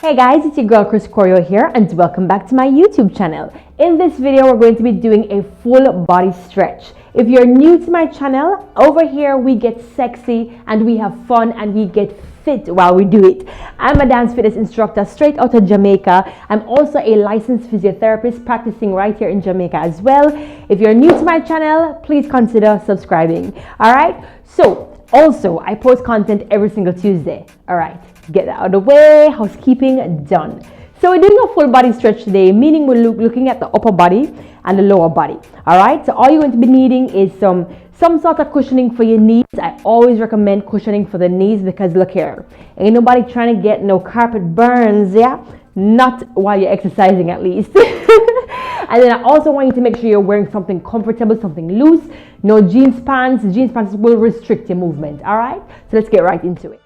Hey guys, it's your girl Choreo here and welcome back to my YouTube channel. In this video, we're going to be doing a full body stretch. If you're new to my channel, over here we get sexy and we have fun and we get fit while we do it. I'm a dance fitness instructor straight out of Jamaica. I'm also a licensed physiotherapist practicing right here in Jamaica as well. If you're new to my channel, please consider subscribing. All right, so also I post content every single Tuesday. All right, get that out of the way. Housekeeping done. So we're doing a full body stretch today, meaning we're looking at the upper body and the lower body. All right, so all you're going to be needing is some sort of cushioning for your knees. I always recommend cushioning for the knees because look here, ain't nobody trying to get no carpet burns, yeah? Not while you're exercising at least. And then I also want you to make sure you're wearing something comfortable, something loose, no jeans pants. Jeans pants will restrict your movement. All right, so let's get right into it.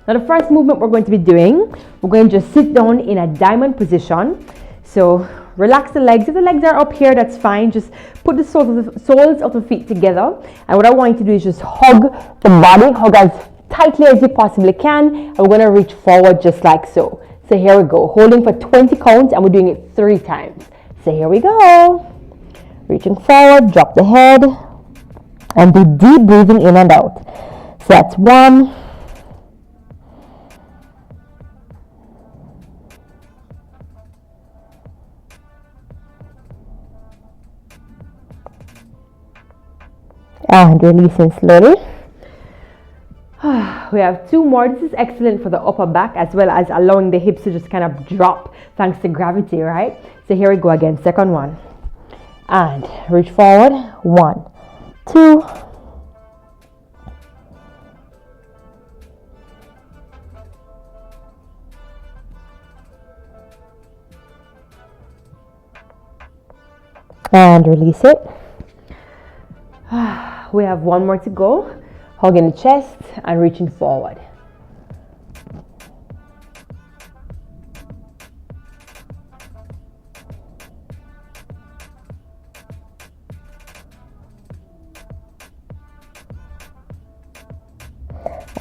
Now the first movement we're going to be doing, we're going to just sit down in a diamond position. So relax the legs. If the legs are up here, that's fine. Just put the soles of the feet together. And what I want you to do is just hug the body, hug as tightly as you possibly can. And we're going to reach forward just like so. So here we go, holding for 20 counts and we're doing it 3 times. So here we go. Reaching forward, drop the head and do deep breathing in and out. So that's 1. And releasing slowly. We have 2 more. This is excellent for the upper back as well as allowing the hips to just kind of drop thanks to gravity, right? So here we go again, second one. And reach forward, 1, 2. And release it. We have 1 more to go. Hugging the chest and reaching forward.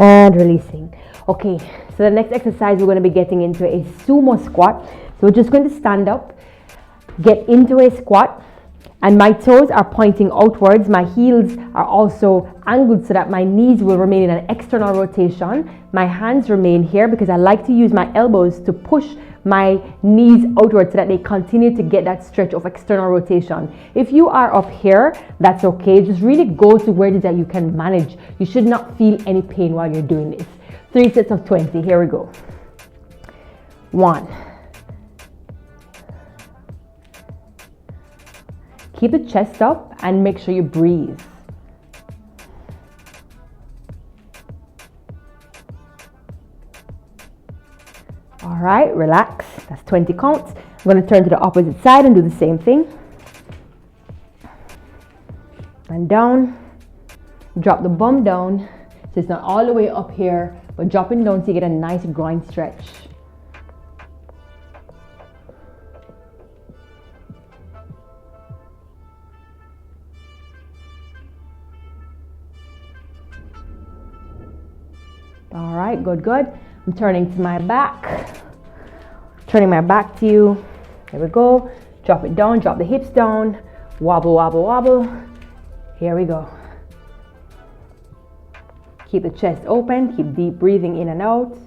And releasing. Okay, so the next exercise we're going to be getting into a sumo squat. So we're just going to stand up, get into a squat. And my toes are pointing outwards. My heels are also angled so that my knees will remain in an external rotation. My hands remain here because I like to use my elbows to push my knees outwards so that they continue to get that stretch of external rotation. If you are up here, that's okay. Just really go to where it is that you can manage. You should not feel any pain while you're doing this. 3 sets of 20. Here we go. 1. Keep the chest up and make sure you breathe. All right, relax. That's 20 counts. I'm going to turn to the opposite side and do the same thing. And down. Drop the bum down. So it's not all the way up here, but dropping down so you get a nice groin stretch. All right, good. I'm turning to my back. Turning my back to you. Here we go. Drop it down, drop the hips down. Wobble, wobble, wobble. Here we go. Keep the chest open. Keep deep breathing in and out.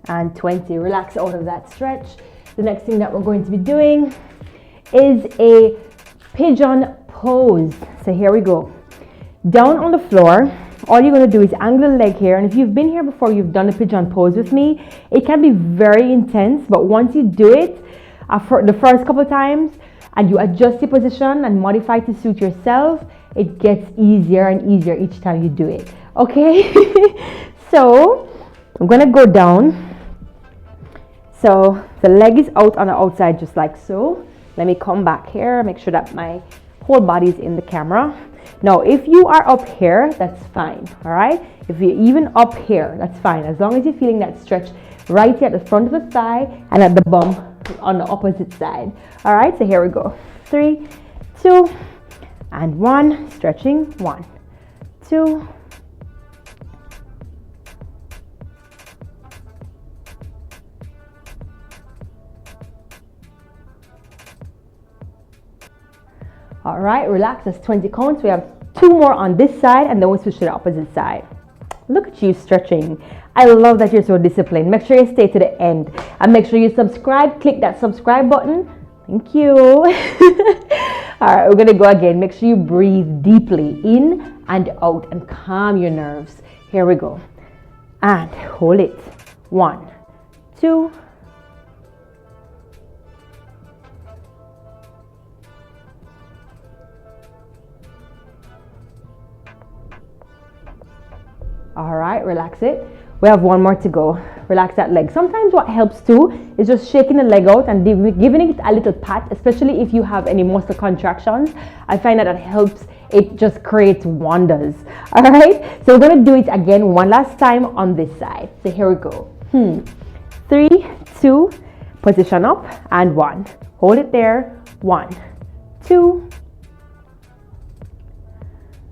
And 20. Relax out of that stretch. The next thing that we're going to be doing is a pigeon pose. So here we go. Down on the floor, all you're going to do is angle the leg here. And if you've been here before, you've done a pigeon pose with me, it can be very intense. But once you do it the first couple of times and you adjust your position and modify to suit yourself, it gets easier and easier each time you do it. Okay? So I'm going to go down. So the leg is out on the outside just like so. Let me come back here, make sure that my whole body is in the camera. Now, if you are up here, that's fine, all right? If you're even up here, that's fine. As long as you're feeling that stretch right here at the front of the thigh and at the bum on the opposite side. All right, so here we go. 3, 2, and 1. Stretching, 1, 2. All right, relax. That's 20 counts. We have 2 more on this side, and then we switch to the opposite side. Look at you stretching. I love that you're so disciplined. Make sure you stay to the end, and make sure you subscribe. Click that subscribe button. Thank you. All right, we're gonna go again. Make sure you breathe deeply in and out and calm your nerves. Here we go. And hold it. 1, 2. All right, relax it. We have 1 more to go. Relax that leg. Sometimes what helps too is just shaking the leg out and giving it a little pat, especially if you have any muscle contractions. I find that helps. It just creates wonders. All right, so we're going to do it again one last time on this side. So here we go. 3, 2, position up, and 1. Hold it there. 1, 2.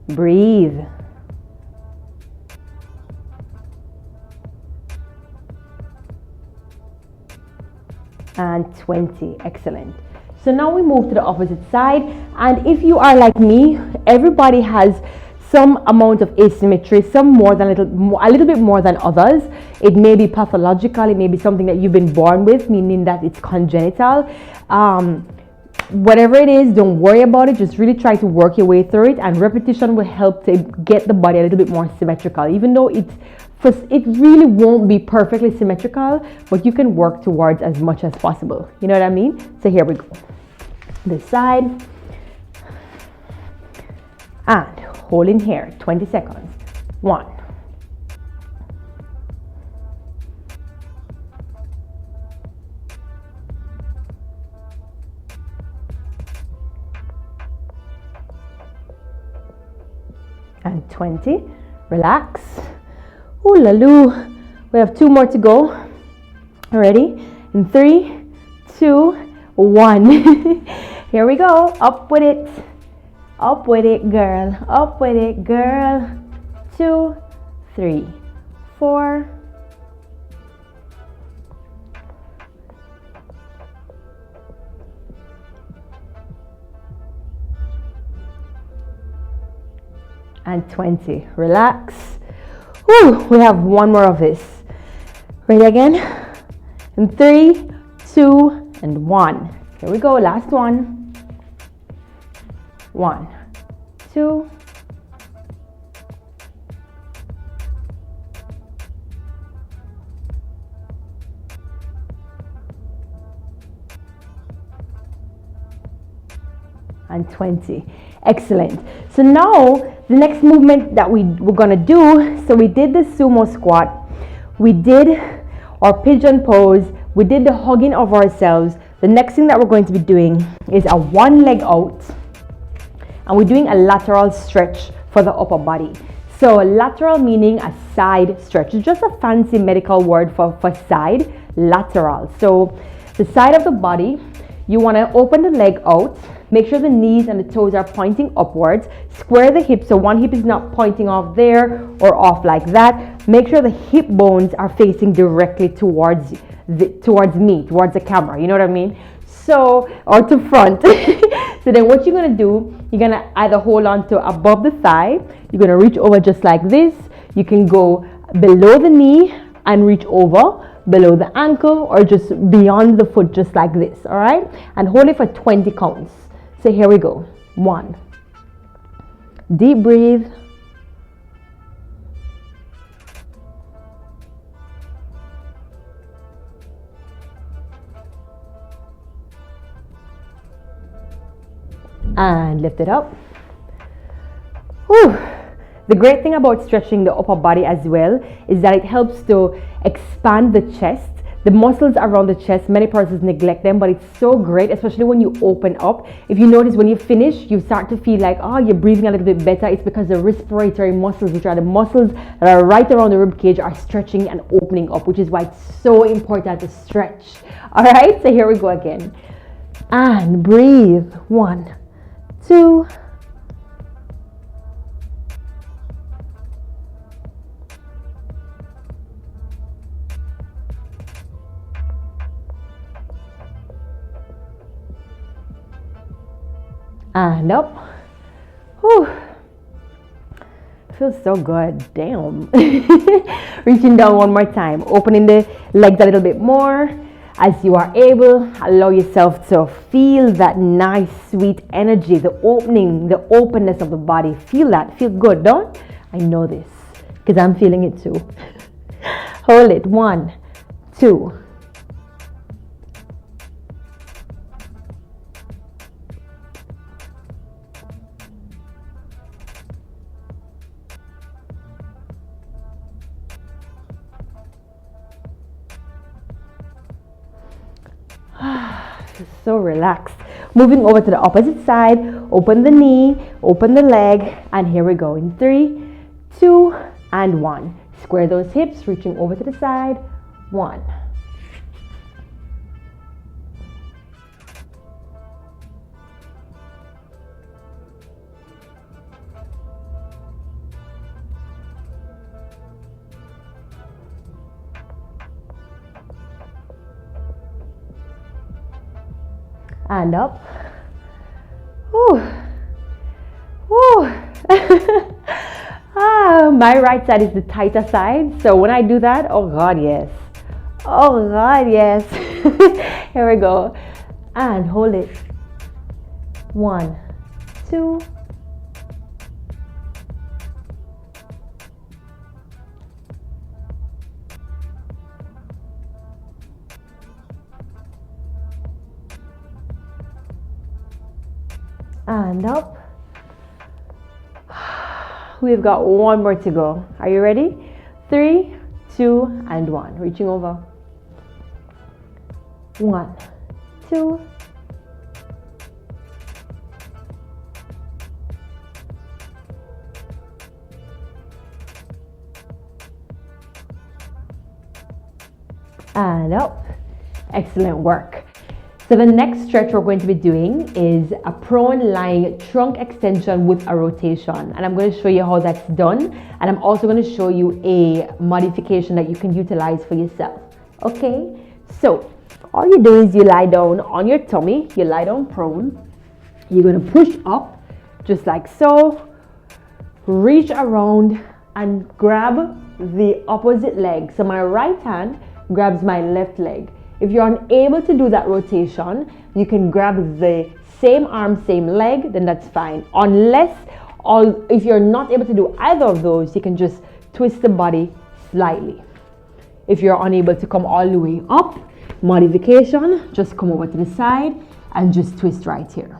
Breathe. And 20. Excellent. So now we move to the opposite side, and if you are like me, everybody has some amount of asymmetry, some more than a little bit more than others. It may be pathological, it may be something that you've been born with, meaning that it's congenital. Whatever it is, don't worry about it. Just really try to work your way through it, and repetition will help to get the body a little bit more symmetrical, even though it really won't be perfectly symmetrical, but you can work towards as much as possible. You know what I mean? So here we go. This side. And hold in here, 20 seconds. 1. And 20. Relax. Ooh la loo. We have 2 more to go. Ready? In 3, 2, 1. Here we go. Up with it. Up with it, girl. Up with it, girl. 2, 3, 4. And 20. Relax. Whew, we have 1 more of this. Ready again? In 3, 2, and 1. Here we go. Last one. 1, 2. And 20. Excellent. So now the next movement that we're gonna do, so we did the sumo squat, we did our pigeon pose, we did the hugging of ourselves. The next thing that we're going to be doing is a 1 leg out, and we're doing a lateral stretch for the upper body. So lateral meaning a side stretch. It's just a fancy medical word for side, lateral. So the side of the body, you want to open the leg out, make sure the knees and the toes are pointing upwards, square the hips so one hip is not pointing off there or off like that. Make sure the hip bones are facing directly towards me, towards the camera, you know what I mean? So, or to front. So then what you're gonna do, you're gonna either hold on to above the thigh, you're gonna reach over just like this, you can go below the knee and reach over, below the ankle, or just beyond the foot just like this, all right? And hold it for 20 counts. So here we go. 1. Deep breathe. And lift it up. Whew. The great thing about stretching the upper body as well is that it helps to expand the chest. The muscles around the chest, many persons neglect them, but it's so great, especially when you open up. If you notice, when you finish, you start to feel like, oh, you're breathing a little bit better. It's because the respiratory muscles, which are the muscles that are right around the rib cage, are stretching and opening up, which is why it's so important to stretch. All right, so here we go again. And breathe. 1, 2, And up. Whew. Feels so good. Damn. Reaching down one more time. Opening the legs a little bit more. As you are able, allow yourself to feel that nice, sweet energy, the opening, the openness of the body. Feel that. Feel good, don't? I know this because I'm feeling it too. Hold it. 1, 2. So relaxed. Moving over to the opposite side. Open the knee, open the leg, and here we go in 3, 2, and 1. Square those hips, reaching over to the side. 1. And up. Whew. Whew. My right side is the tighter side. So when I do that, oh God, yes. Oh God, yes. Here we go. And hold it. 1, 2. And up. We've got one more to go. Are you ready? 3, 2, and 1. Reaching over. 1, 2. And up. Excellent work. So the next stretch we're going to be doing is a prone lying trunk extension with a rotation. And I'm going to show you how that's done. And I'm also going to show you a modification that you can utilize for yourself. Okay, so all you do is you lie down on your tummy, you lie down prone. You're going to push up just like so, reach around and grab the opposite leg. So my right hand grabs my left leg. If you're unable to do that rotation, you can grab the same arm, same leg, then that's fine. If you're not able to do either of those, you can just twist the body slightly. If you're unable to come all the way up, modification, just come over to the side and just twist right here.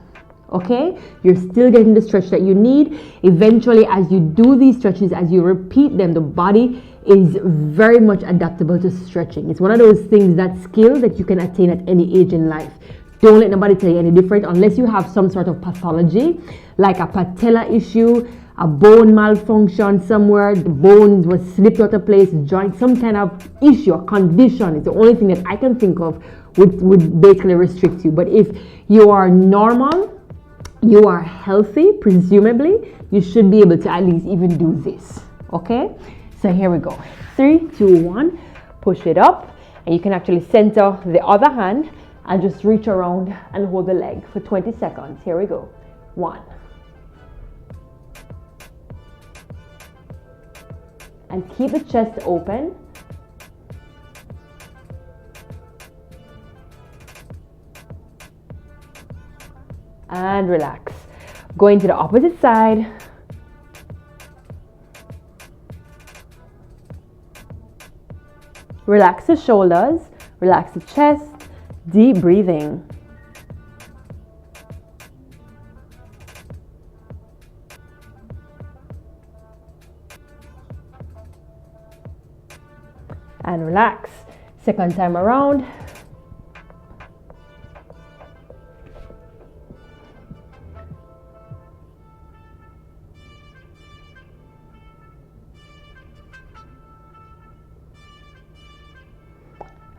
Okay, you're still getting the stretch that you need. Eventually, as you do these stretches, as you repeat them, the body is very much adaptable to stretching. It's one of those things, that skill that you can attain at any age in life. Don't let nobody tell you any different unless you have some sort of pathology like a patella issue, a bone malfunction somewhere, the bones was slipped out of place, joint, some kind of issue or condition is the only thing that I can think of would basically restrict you. But if you are normal, you are healthy, presumably, you should be able to at least even do this. Okay? So here we go. 3, 2, 1. Push it up. And you can actually center the other hand and just reach around and hold the leg for 20 seconds. Here we go. 1. And keep the chest open. And relax. Going to the opposite side. Relax the shoulders, relax the chest, deep breathing. And relax. Second time around.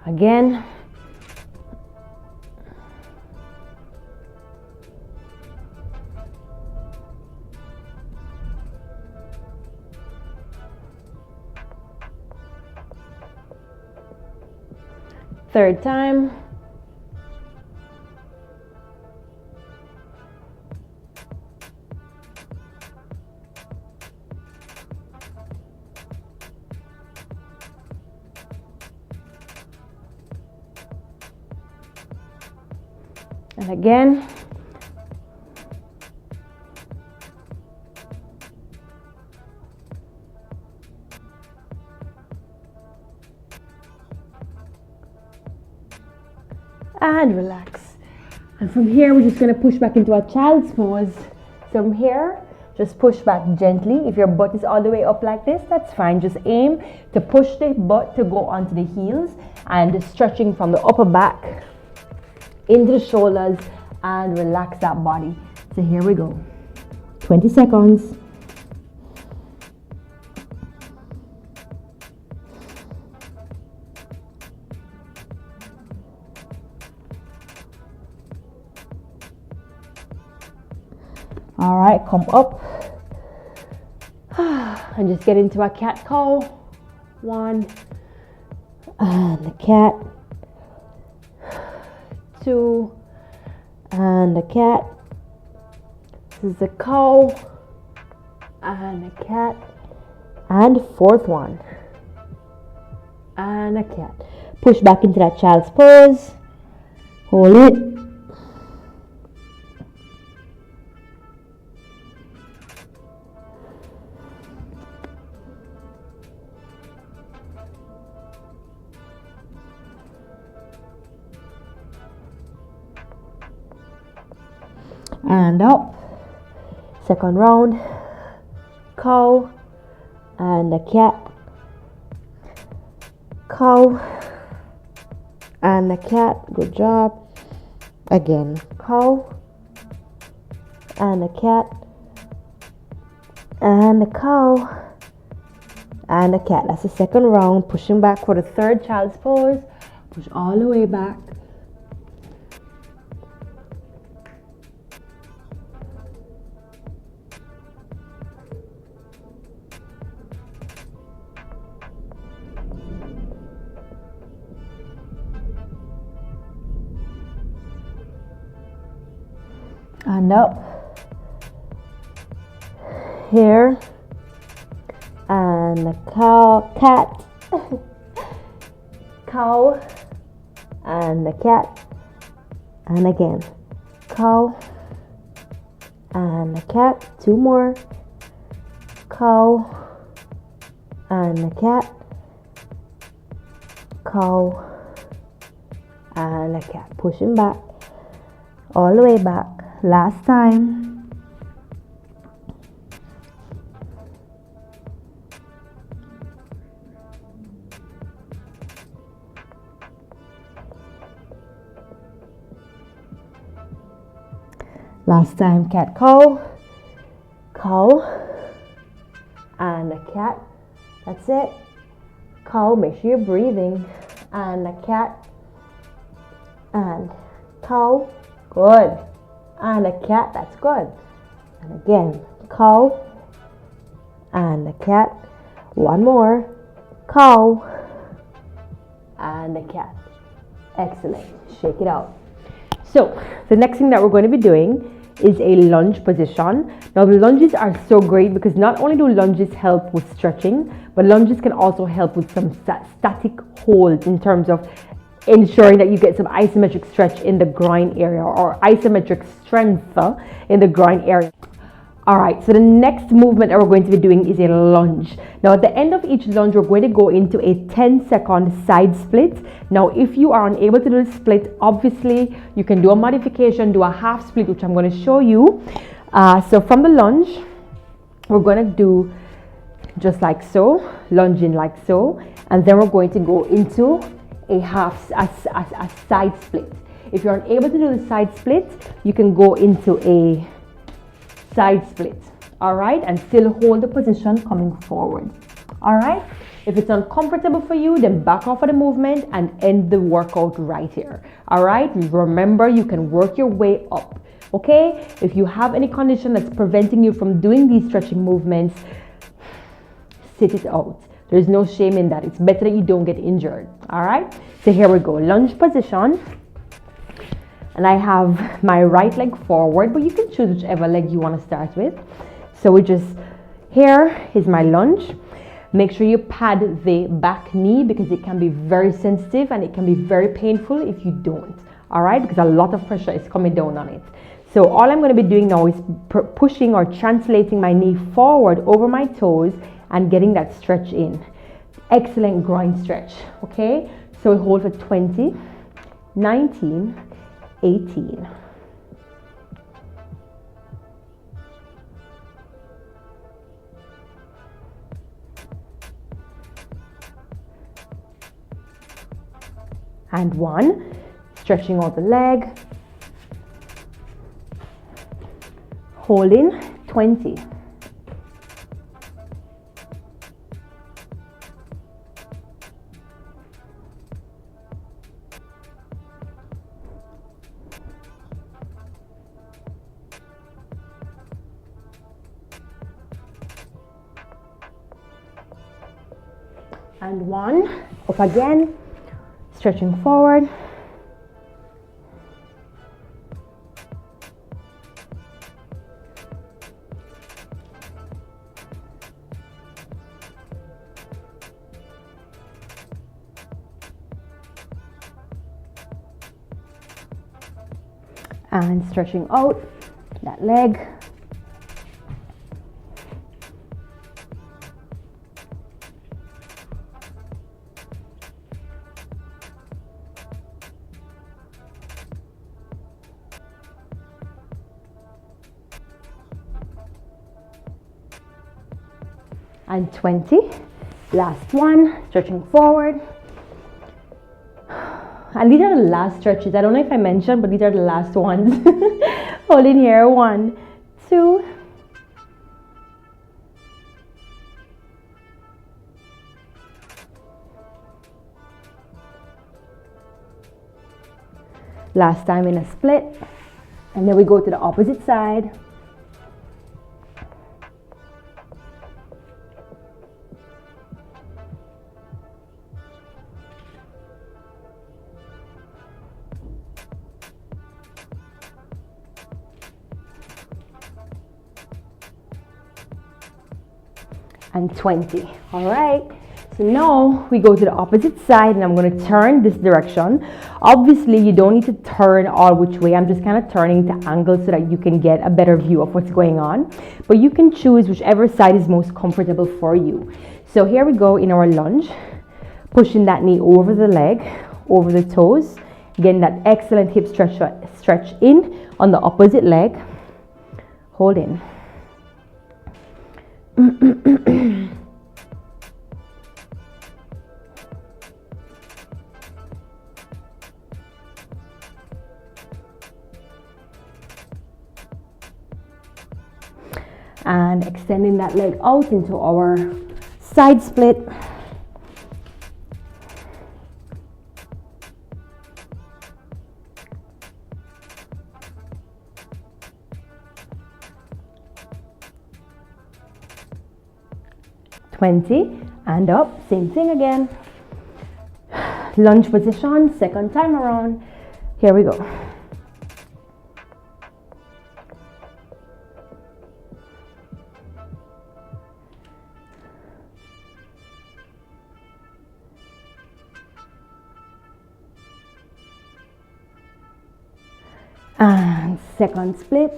Again. Third time. And again. And relax. And from here, we're just going to push back into our child's pose. So from here, just push back gently. If your butt is all the way up like this, that's fine. Just aim to push the butt to go onto the heels and stretching from the upper back into the shoulders and relax that body. So here we go. 20 seconds. All right, come up and just get into a cat cow. 1, and the cat. 2, and the cat. This is the cow and the cat, and 4th one and a cat. Push back into that child's pose. Hold it. And up. Second round. Cow and the cat. Cow and the cat. Good job. Again. Cow and the cat. And the cow and the cat. That's the second round. Pushing back for the third child's pose. Push all the way back. And up. Here. And the cat. Cow. And the cat. And again. Cow. And the cat. 2 more. Cow. And the cat. Cow. And the cat. Pushing back. All the way back. Last time. Last time, cat, cow. Cow. And a cat. That's it. Cow, make sure you're breathing. And a cat. And cow. Good. And a cat, that's good. And again, cow and the cat. 1 more. Cow and the cat. Excellent. Shake it out. So the next thing that we're going to be doing is a lunge position. Now the lunges are so great because not only do lunges help with stretching, but lunges can also help with some static holds in terms of ensuring that you get some isometric stretch in the groin area or isometric strength in the groin area. All right, so the next movement that we're going to be doing is a lunge. Now at the end of each lunge, we're going to go into a 10-second side split. Now if you are unable to do the split, obviously you can do a modification, do a half split, which I'm going to show you. So from the lunge, we're going to do just like so, lunging like so, and then we're going to go into a side split. If you're unable to do the side split, you can go into a side split, all right, and still hold the position coming forward. All right, if it's uncomfortable for you, then back off of the movement and end the workout right here. All right, remember, you can work your way up. Okay, if you have any condition that's preventing you from doing these stretching movements, sit it out. There's no shame in that. It's better that you don't get injured. All right, so here we go, lunge position. And I have my right leg forward, but you can choose whichever leg you want to start with. So we just, here is my lunge. Make sure you pad the back knee because it can be very sensitive and it can be very painful if you don't. all right, because a lot of pressure is coming down on it. So all I'm going to be doing now is pushing or translating my knee forward over my toes and getting that stretch in. Excellent groin stretch, okay? So we hold for 20, 19, 18. And 1, stretching out the leg, holding 20. And 1, up again, stretching forward. And stretching out that leg. And 20, last one, stretching forward. And these are the last stretches. I don't know if I mentioned, but these are the last ones. Hold in here, 1, 2. Last time in a split. And then we go to the opposite side. And 20. All right, so now we go to the opposite side and I'm going to turn this direction. Obviously you don't need to turn all which way. I'm just kind of turning to angle so that you can get a better view of what's going on, but you can choose whichever side is most comfortable for you. So here we go in our lunge, pushing that knee over the leg, over the toes, getting that excellent hip stretch in on the opposite leg. Hold in. And extending that leg out into our side split. And up, same thing again. Lunge position, second time around. Here we go. And second split.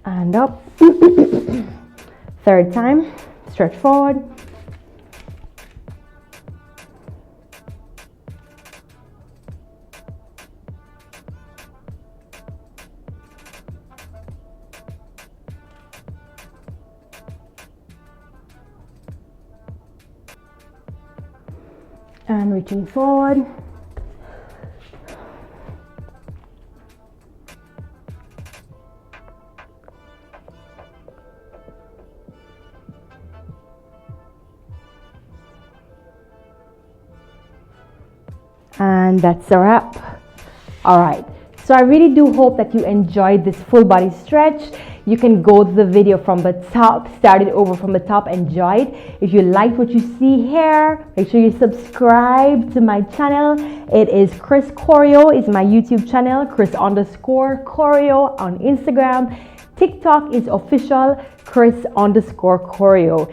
And up. Third time, stretch forward. And reaching forward. And that's a wrap. All right, so I really do hope that you enjoyed this full body stretch. you can go to the video from the top, start it over from the top, enjoy it. If you like what you see here, make sure you subscribe to my channel. It is CHRISS Choreo is my YouTube channel, Chris_Choreo on Instagram. TikTok is official Chris_Choreo.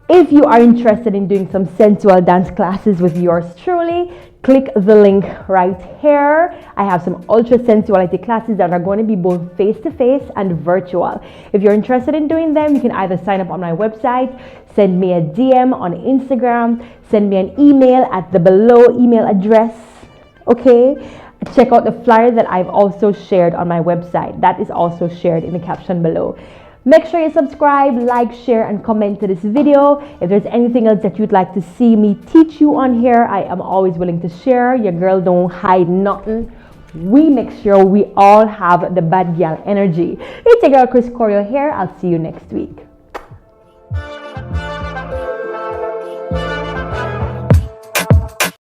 If you are interested in doing some sensual dance classes with yours truly, click the link right here. I have some ultra sensuality classes that are going to be both face-to-face and virtual. If you're interested in doing them, you can either sign up on my website, send me a DM on Instagram, send me an email at the below email address. Okay, check out the flyer that I've also shared on my website. That is also shared in the caption below. Make sure you subscribe, like, share, and comment to this video. If there's anything else that you'd like to see me teach you on here, I am always willing to share. Your girl don't hide nothing. We make sure we all have the bad gal energy. It's your girl Chris Choreo here. I'll see you next week.